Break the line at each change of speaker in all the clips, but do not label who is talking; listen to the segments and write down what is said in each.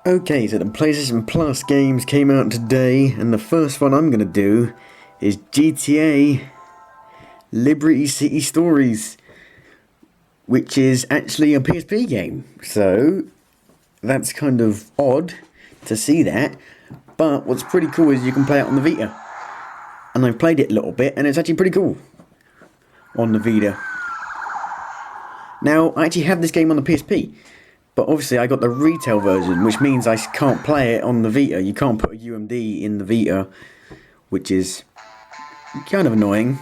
Okay, so the PlayStation Plus games came out today, and the first one I'm going to do is GTA Liberty City Stories, which is actually a PSP game. So that's kind of odd to see that, but what's pretty cool is you can play it on the Vita. And I've played it a little bit, and it's actually pretty cool on the Vita. Now, I actually have this game on the PSP, but obviously I got the retail version, which means I can't play it on the Vita. You can't put a UMD in the Vita, which is kind of annoying.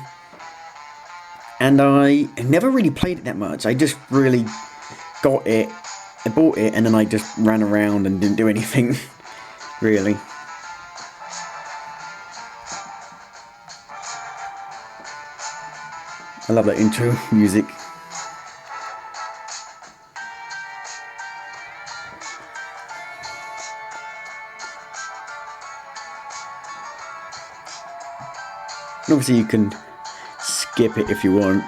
And I never really played it that much. I just really got it, I bought it, and then I just ran around and didn't do anything, really. I love that intro music. And obviously you can skip it if you want.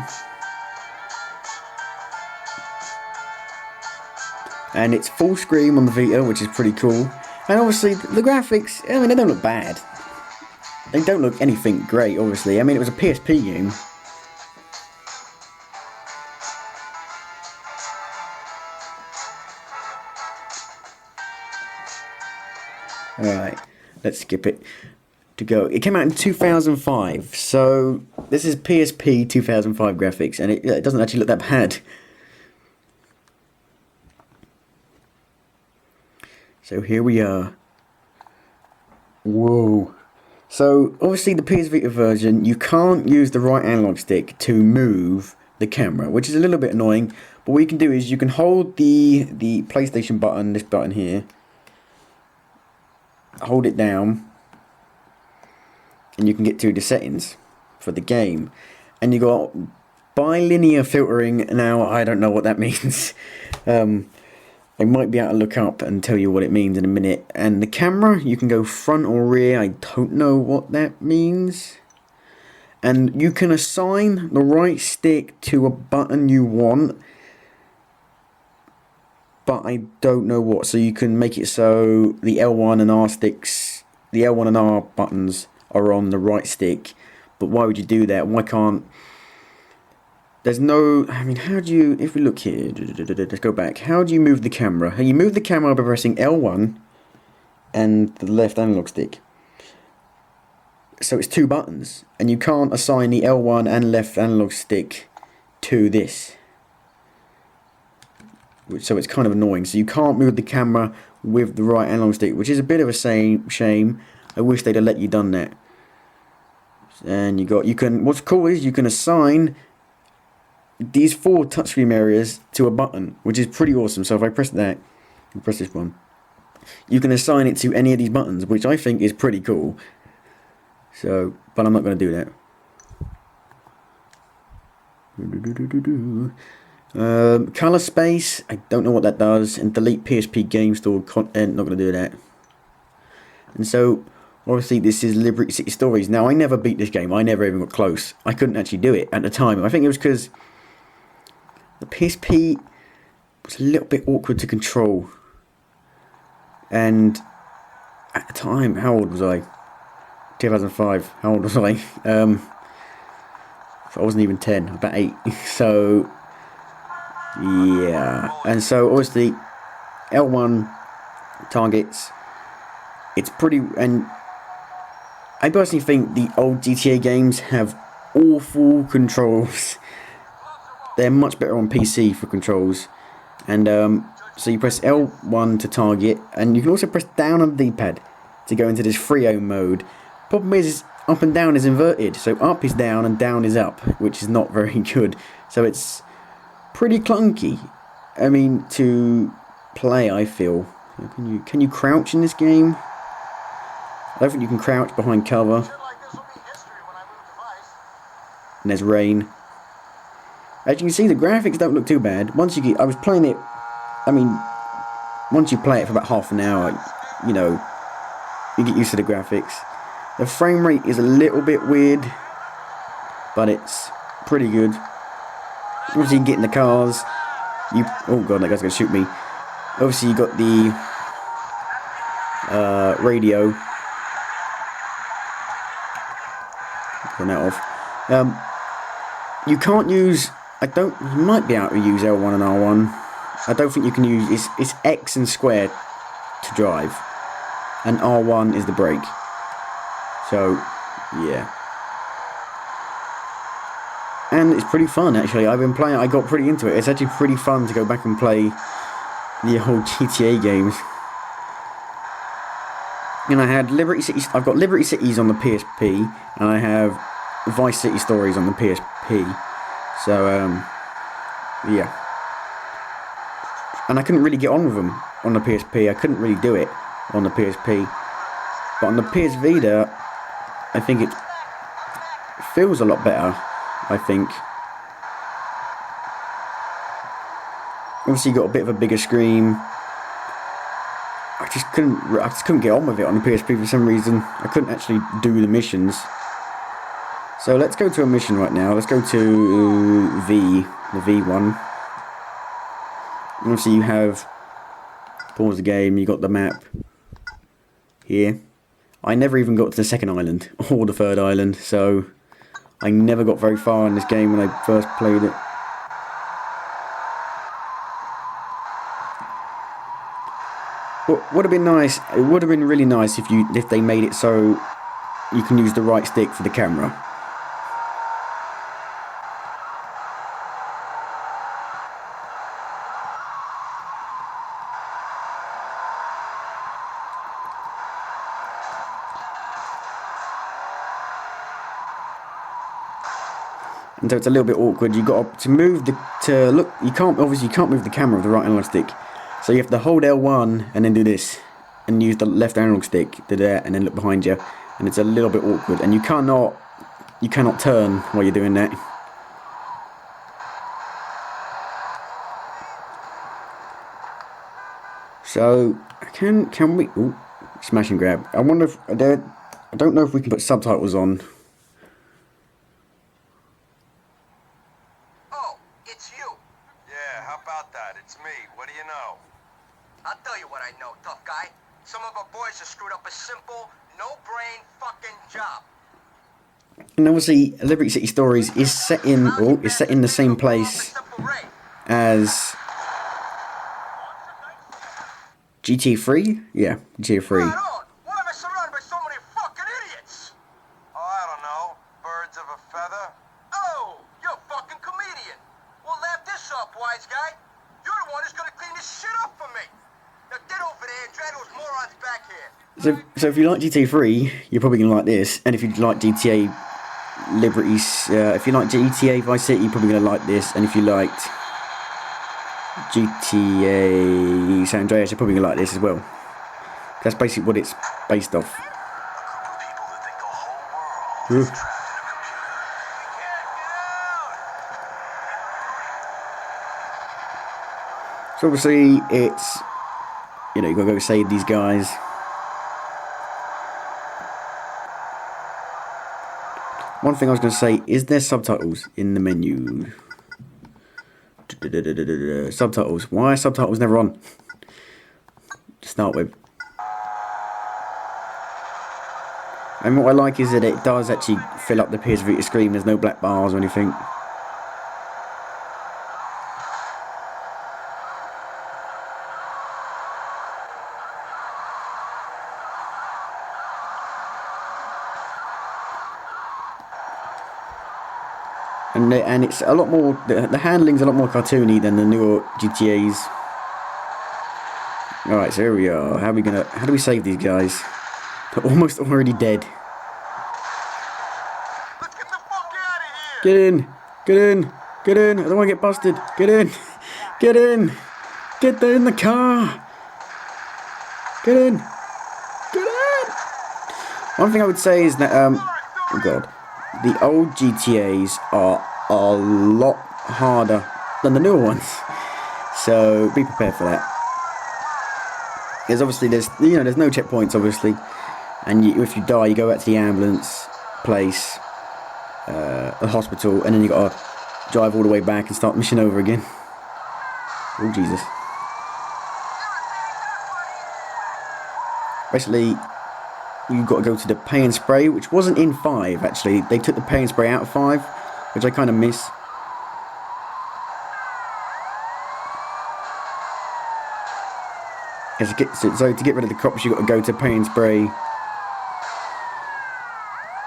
And it's full screen on the Vita, which is pretty cool. And obviously the graphics, I mean, they don't look bad. They don't look anything great, obviously. I mean, it was a PSP game. Alright, let's skip it to go. It came out in 2005, so this is PSP 2005 graphics, and it doesn't actually look that bad. So here we are. Whoa. So obviously the PS Vita version, you can't use the right analog stick to move the camera, which is a little bit annoying. But what you can do is you can hold the PlayStation button, this button here, hold it down, and you can get to the settings for the game. And you got bilinear filtering. Now I don't know what that means. I might be able to look up and tell you what it means in a minute. And the camera, you can go front or rear. I don't know what that means. And you can assign the right stick to a button you want, but I don't know what. So you can make it so the L1 and R sticks, the L1 and R buttons are on the right stick. But why would you do that? Why can't... There's no... I mean, how do you... If we look here... Let's go back. How do you move the camera? You move the camera by pressing L1 and the left analog stick. So it's two buttons. And you can't assign the L1 and left analog stick to this. So it's kind of annoying. So you can't move the camera with the right analog stick, which is a bit of a shame. I wish they'd have let you done that. And you can... What's cool is you can assign these 4 touchscreen areas to a button, which is pretty awesome. So if I press that, and press this one, you can assign it to any of these buttons, which I think is pretty cool. So, but I'm not going to do that. Color space, I don't know what that does. And delete PSP game store content, not going to do that. And so, obviously this is Liberty City Stories. Now, I never beat this game. I never even got close. I couldn't actually do it at the time. I think it was because the PSP was a little bit awkward to control. And at the time, how old was I? 2005. How old was I? I wasn't even 10. About 8. So, yeah. And so, obviously, L1 targets. It's pretty... And I personally think the old GTA games have awful controls. They're much better on PC for controls. And so you press L1 to target, and you can also press down on the D-pad to go into this Frio mode. Problem is up and down is inverted, so up is down and down is up, which is not very good. So it's pretty clunky. I mean, to play, I feel. Can you crouch in this game? I don't think you can crouch behind cover. And there's rain. As you can see, the graphics don't look too bad. Once you get... I was playing it... I mean, once you play it for about half an hour, you know, you get used to the graphics. The frame rate is a little bit weird, but it's pretty good. Obviously, you can get in the cars. Oh god, that guy's going to shoot me. Obviously, you got the radio. Turn that off. You can't use. You might be able to use L1 and R1. I don't think you can use. It's X and square to drive, and R1 is the brake. So, yeah. And it's pretty fun actually. I've been playing. I got pretty into it. It's actually pretty fun to go back and play the old GTA games. And I had Liberty City. I've got Liberty Cities on the PSP, and I have Vice City Stories on the PSP. So yeah. And I couldn't really get on with them on the PSP. I couldn't really do it on the PSP. But on the PS Vita, I think it feels a lot better. I think. Obviously, you got a bit of a bigger screen. I just couldn't get on with it on the PSP for some reason. I couldn't actually do the missions. So let's go to a mission right now. Let's go to the V1. Obviously, you have pause the game. You got the map here. I never even got to the second island or the third island, so I never got very far in this game when I first played it. Would have been nice. It would have been really nice if they made it so you can use the right stick for the camera. And so it's a little bit awkward. You got to move look. You can't move the camera with the right analog stick. So you have to hold L1 and then do this, and use the left analog stick to that, and then look behind you, and it's a little bit awkward. And you cannot turn while you're doing that. So can we? Ooh, smash and grab. I wonder if I don't know if we can put subtitles on.
Oh, it's you.
Yeah, how about that? It's me. What do you know?
I'll tell you what I know, tough guy. Some of our boys have screwed up a simple, no-brain fucking job.
And obviously, Liberty City Stories is set in the same place as GTA 3. Yeah, GTA 3.
Right on. Why am I surrounded by so many fucking idiots?
Oh, I don't know. Birds of a feather?
Oh, you're a fucking comedian. Well, lap this up, wise guy. You're the one who's gonna clean this shit up for me. Now get over there and drag those morons back here.
So if you like GTA 3, you're probably gonna like this. And if you like GTA if you like GTA Vice City, you're probably gonna like this. And if you liked GTA San Andreas, you're probably gonna like this as well. That's basically what it's based off. So obviously it's, you gotta go save these guys. One thing I was going to say, is there subtitles in the menu? Subtitles. Why are subtitles never on? To start with. And what I like is that it does actually fill up the PS Vita screen. There's no black bars or anything. And it's a lot more, the handling's a lot more cartoony than the newer GTAs. Alright, so here we are. How do we save these guys? They're almost already dead.
Let's get the fuck out of here!
Get in! Get in! Get in! I don't want to get busted! Get in! Get in! Get in the car! Get in! Get in! One thing I would say is that, oh god, the old GTAs are a lot harder than the newer ones, so be prepared for that. Because obviously there's no checkpoints obviously, and if you die you go back to the ambulance place, the hospital, and then you gotta drive all the way back and start the mission over again. Oh Jesus. Basically, you've got to go to the pay and spray, which wasn't in 5 actually. They took the pay and spray out of 5, which I kind of miss. So to get rid of the cops, you've got to go to pay and spray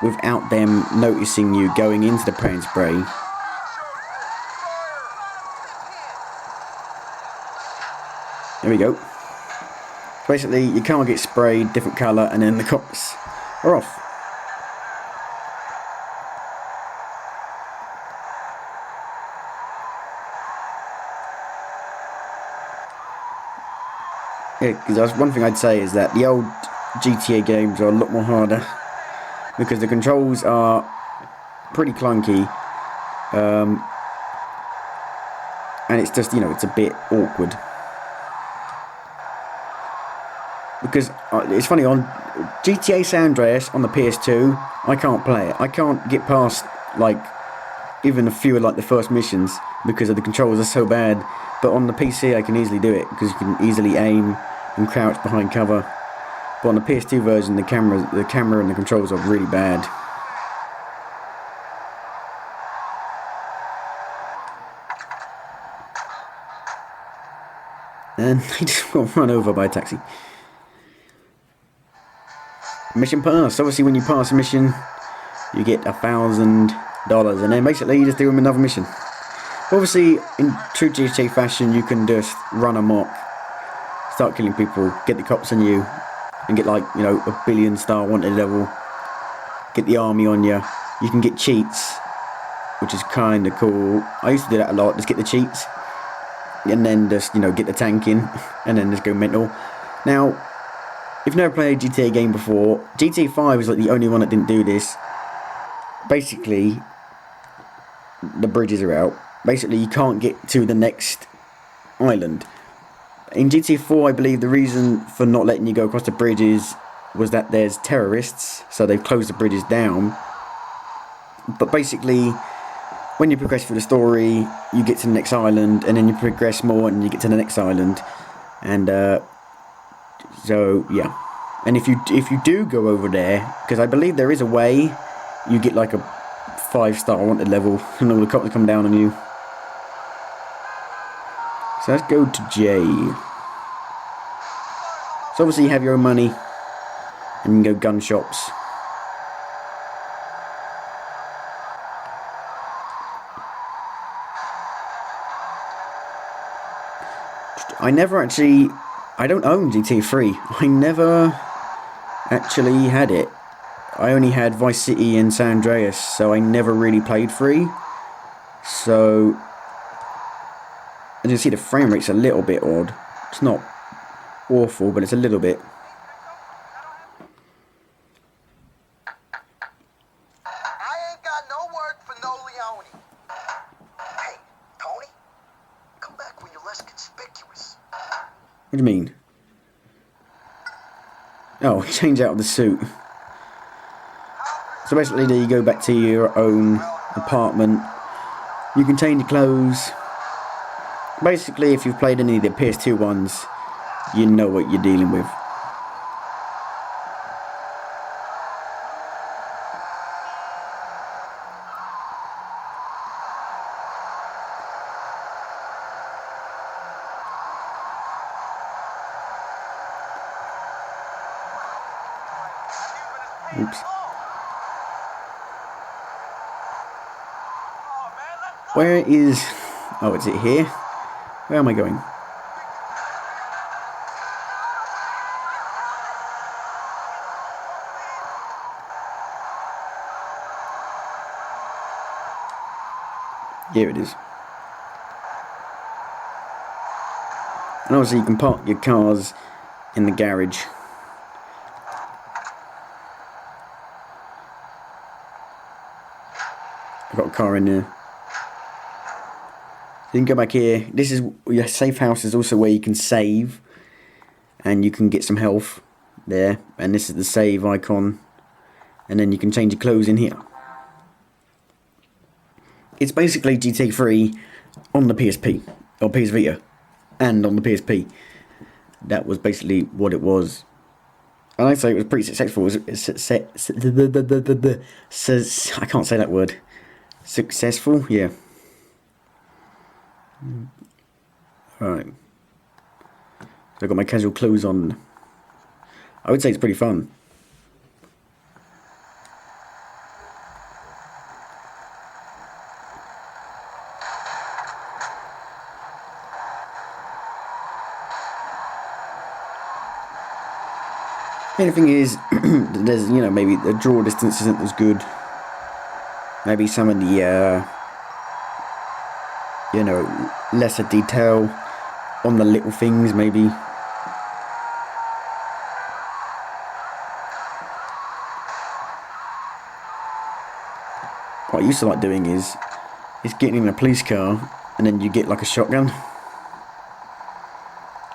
without them noticing you going into the pay and spray. There we go. Basically, your car gets sprayed, different colour, and then the cops are off. Yeah, because one thing I'd say is that the old GTA games are a lot more harder because the controls are pretty clunky, and it's just, you know, it's a bit awkward. Because it's funny, on GTA San Andreas on the PS2, I can't play it. I can't get past like even a few of like the first missions because of the controls are so bad. But on the PC, I can easily do it because you can easily aim and crouch behind cover. But on the PS2 version, the camera and the controls are really bad. And he just got run over by a taxi. Mission passed. Obviously, when you pass a mission, you get $1,000, and then basically you just do another mission. Obviously, in true GTA fashion, you can just run amok, start killing people, get the cops on you, and get like, you know, a 1 billion star wanted level. Get the army on you. You can get cheats, which is kind of cool. I used to do that a lot. Just get the cheats, and then just, you know, get the tank in, and then just go mental. Now, if you've never played a GTA game before, GTA 5 is like the only one that didn't do this. Basically, the bridges are out. Basically, you can't get to the next island. In GTA 4, I believe the reason for not letting you go across the bridges was that there's terrorists, so they've closed the bridges down. But basically, when you progress through the story, you get to the next island, and then you progress more, and you get to the next island. And so yeah, and if you do go over there, because I believe there is a way, you get like a 5-star wanted level, and all the cops come down on you. So let's go to J. So obviously you have your own money, and you can go gun shops. I don't own GTA 3. I never actually had it. I only had Vice City and San Andreas, so I never really played 3. So, as you can see, the frame rate's a little bit odd. It's not awful, but it's a little bit.
I ain't got no word for no Leone. Hey, Tony, come back when you're less conspicuous.
What do you mean? Oh, change out of the suit. So basically, there you go back to your own apartment. You can change your clothes. Basically, if you've played any of the PS2 ones, you know what you're dealing with. Oops. Where is... Oh, is it here? Where am I going? Here it is. And obviously you can park your cars in the garage. I've got a car in there. You can go back here. This is your safe house, is also where you can save, and you can get some health there. And this is the save icon, and then you can change your clothes in here. It's basically GTA 3 on the PSP or PS Vita, and on the PSP. That was basically what it was. And I'd say it was pretty successful. I can't say that word. Successful, yeah. Alright. So I've got my casual clothes on. I would say it's pretty fun. The only thing is, there's, you know, maybe the draw distance isn't as good. Maybe some of the, you know, lesser detail on the little things, maybe. What I used to like doing is getting in a police car and then you get like a shotgun.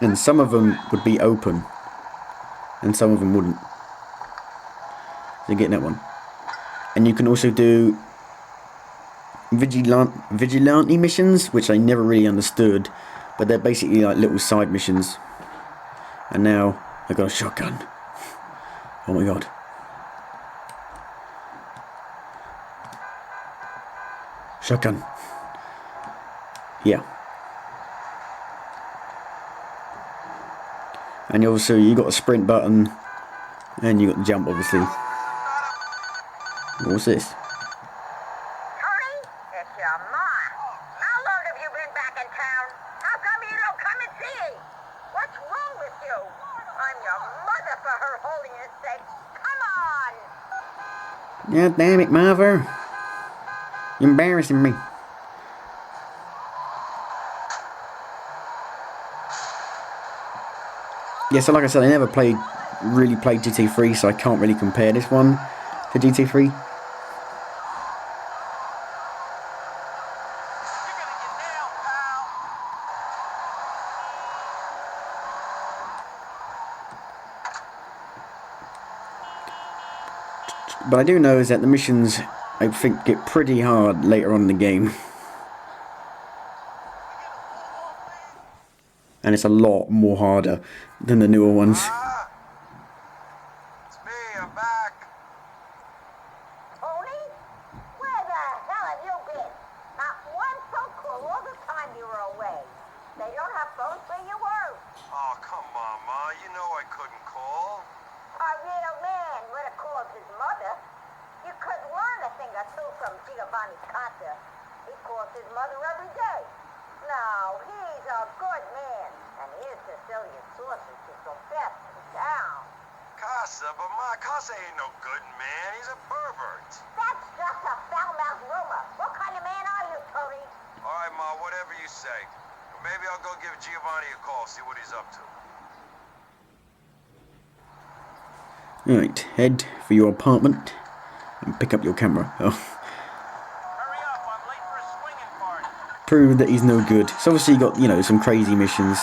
And some of them would be open and some of them wouldn't. So you're getting that one. And you can also do vigilante missions, which I never really understood, but they're basically like little side missions. And now I got a shotgun. Oh my god. Shotgun. Yeah. And you got a sprint button, and you got the jump, obviously. What's this?
Tony, it's your ma. How long have you been back in town? How come you don't come and see? What's wrong with you? I'm your mother, for her holiness sake. Come on!
Yeah, damn it, mother. You're embarrassing me. Yeah, so like I said, I never really played GT3, so I can't really compare this one to GT3. But I do know is that the missions, I think, get pretty hard later on in the game. And it's a lot more harder than the newer ones.
It's me, I'm back.
Tony? Where the hell have you been? Not one phone call all the time you were away. They don't have phones where you were.
Oh, come on, Ma. You know I couldn't call.
A real man would have called his mother. You could learn a thing or two from Giovanni's cant. He calls his mother every day. Now, he's a good man, and his Sicilian sausage is the best in town.
Casa, but Ma, Casa ain't no good man. He's a pervert.
That's just a foul-mouthed rumor. What kind of man are you, Tony?
All right, Ma, whatever you say. Maybe I'll go give Giovanni a call, see what he's up to.
Alright, head for your apartment and pick up your camera. Oh.
Hurry up, I'm late for a swinging party.
Prove that he's no good. So obviously you got, you know, some crazy missions.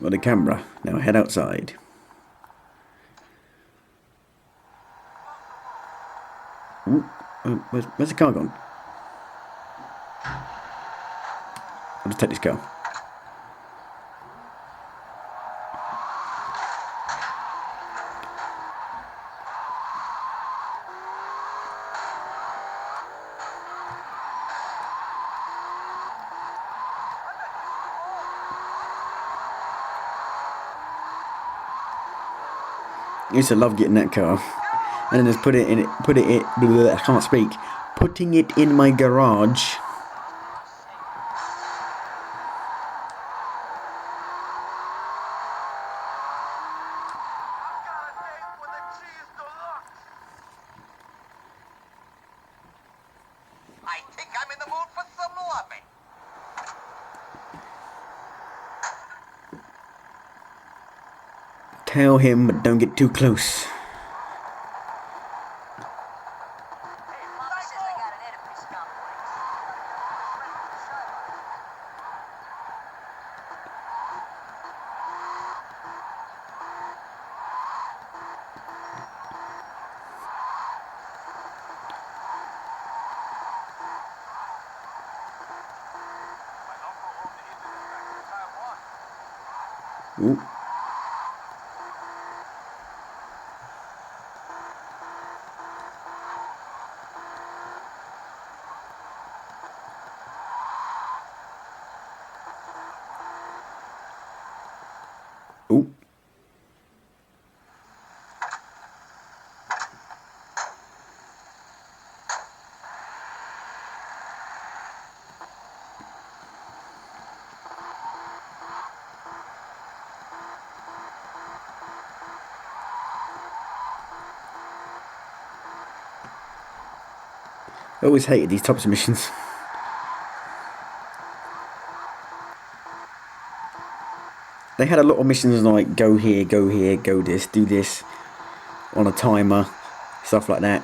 Got a camera. Now head outside. Ooh, where's the car gone? I'll just take this car. I used to love getting that car, and then just putting it in my garage.
I think I'm in the mood for some loving.
Tell him, but don't get too close. Ooh. Ooh. I always hated these types of missions. They had a lot of missions like go here, go this, do this on a timer, stuff like that.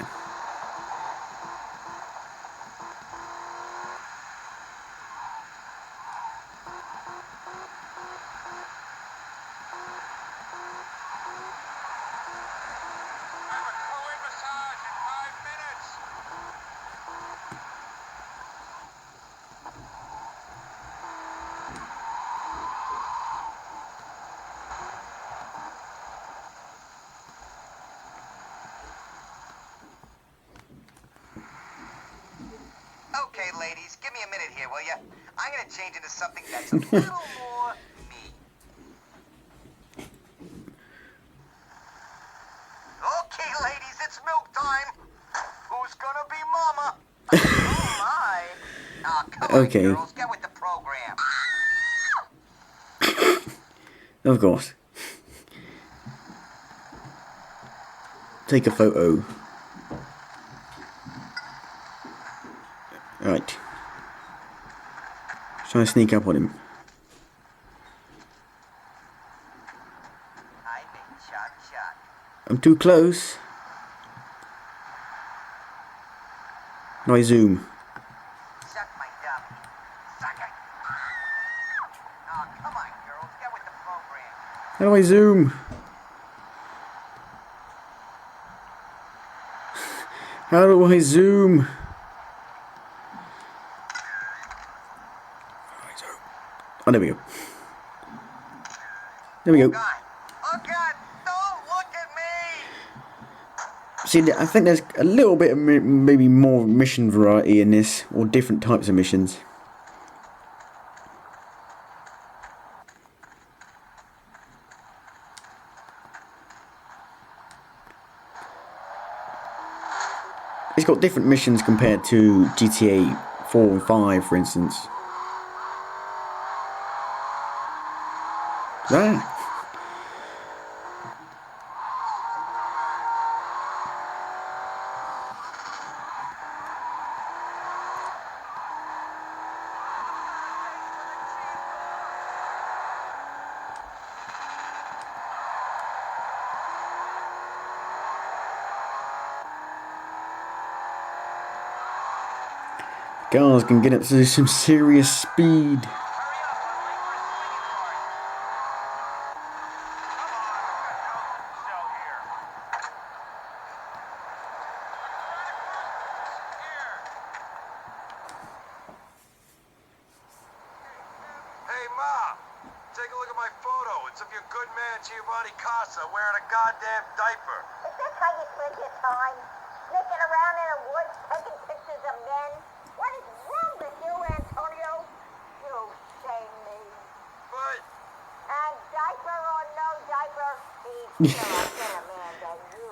Okay, ladies, give me a minute here, will ya? I'm gonna change into something that's a little more me. Okay, ladies, it's milk time. Who's gonna be mama? Oh my! Ah, come
Okay.
on, girls, get with the program.
Of course. Take a photo. Right. Try and sneak up on him.
I make shot.
I'm too close. Now I zoom.
Suck my dummy. Suck it. Oh, come on, girls, get with the program.
How do I zoom? How do I zoom? Oh, there we go. There we go.
God. Oh, God, don't look at me!
See, I think there's a little bit of maybe more mission variety in this, or different types of missions. It's got different missions compared to GTA 4 and 5, for instance. Ah. Cars can get up to some serious speed.
Hey, Ma! Take a look at my photo. It's of your good man, Giovanni Casa, wearing a goddamn diaper.
Is this how you spend your time? Sneaking around in the woods, taking pictures of men? What is wrong with you, Antonio? You shame me.
But...
And diaper or no diaper, he's still a better man than you.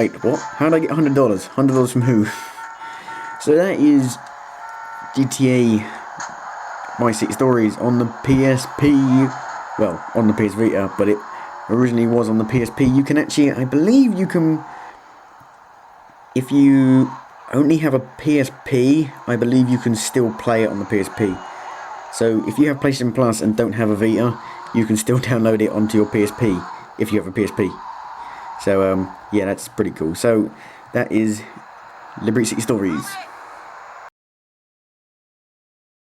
Wait, what? How did I get $100? $100 from who? So that is GTA Vice City Stories on the PSP. Well, on the PS Vita, but it originally was on the PSP. You can actually, I believe you can, if you only have a PSP, I believe you can still play it on the PSP. So if you have PlayStation Plus and don't have a Vita, you can still download it onto your PSP if you have a PSP. So yeah, that's pretty cool. So that is Liberty City Stories.